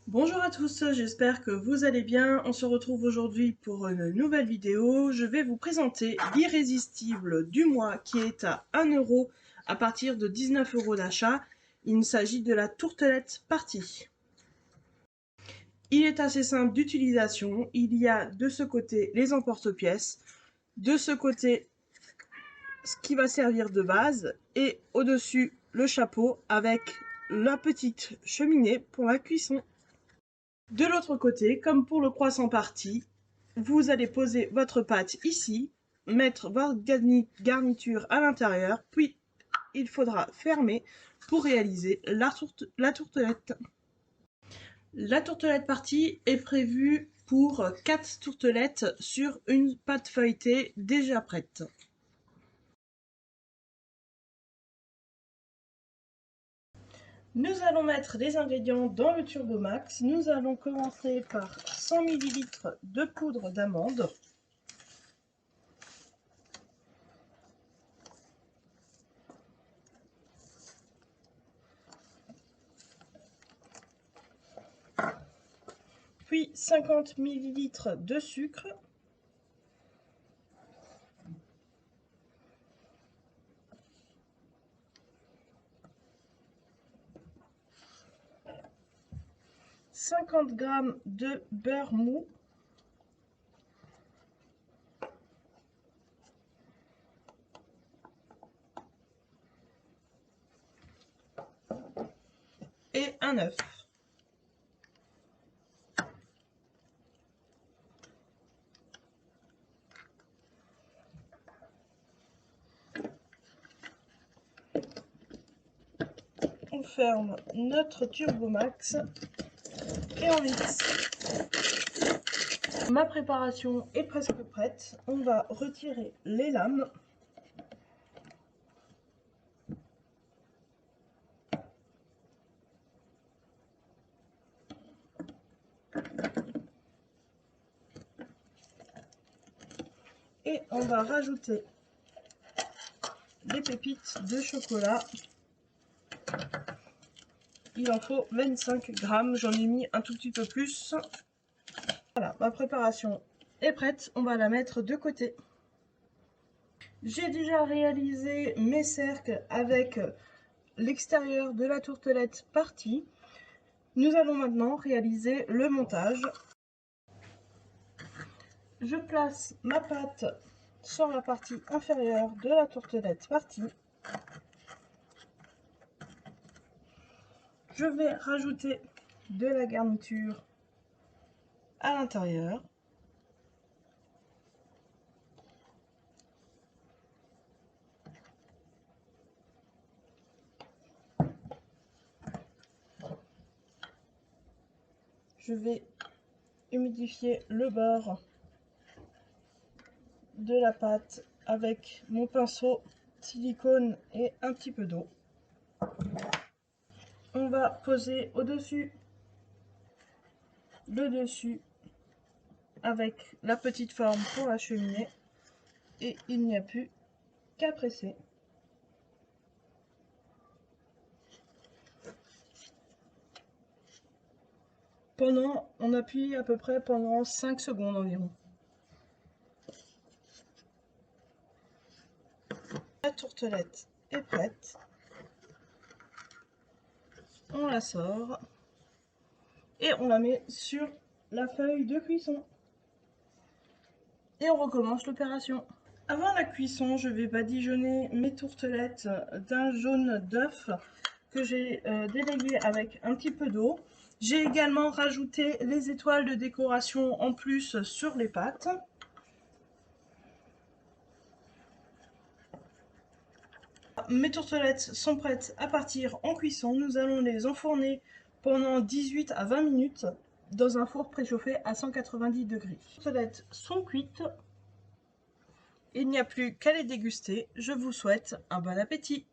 Bonjour à tous, j'espère que vous allez bien. On se retrouve aujourd'hui pour une nouvelle vidéo. Je vais vous présenter l'irrésistible du mois qui est à 1 € à partir de 19 € d'achat. Il s'agit de la tourtelette partie. Il est assez simple d'utilisation. Il y a de ce côté les emporte-pièces, de ce côté ce qui va servir de base et au-dessus le chapeau avec la petite cheminée pour la cuisson. De l'autre côté, comme pour le croissant parti, vous allez poser votre pâte ici, mettre votre garniture à l'intérieur, puis il faudra fermer pour réaliser la tourtelette. La tourtelette partie est prévue pour 4 tourtelettes sur une pâte feuilletée déjà prête. Nous allons mettre les ingrédients dans le Turbomax. Nous allons commencer par 100 ml de poudre d'amande. Puis 50 ml de sucre. « 50 g de beurre mou. Et un œuf. On ferme notre Turbomax et on mixe. Ma préparation est presque prête. On va retirer les lames. Et on va rajouter des pépites de chocolat. Il en faut 25 grammes, j'en ai mis un tout petit peu plus. Voilà, ma préparation est prête, on va la mettre de côté. J'ai déjà réalisé mes cercles avec l'extérieur de la tourtelette partie. Nous allons maintenant réaliser le montage. Je place ma pâte sur la partie inférieure de la tourtelette partie. Je vais rajouter de la garniture à l'intérieur. Je vais humidifier le bord de la pâte avec mon pinceau silicone et un petit peu d'eau. On va poser au-dessus le dessus avec la petite forme pour la cheminée et il n'y a plus qu'à presser. On appuie à peu près pendant 5 secondes environ. La tourtelette est prête. On la sort et on la met sur la feuille de cuisson. Et on recommence l'opération. Avant la cuisson, je vais badigeonner mes tourtelettes d'un jaune d'œuf que j'ai délayé avec un petit peu d'eau. J'ai également rajouté les étoiles de décoration en plus sur les pâtes. Mes tourtelettes sont prêtes à partir en cuisson. Nous allons les enfourner pendant 18 à 20 minutes dans un four préchauffé à 190 degrés. Les tourtelettes sont cuites. Il n'y a plus qu'à les déguster. Je vous souhaite un bon appétit.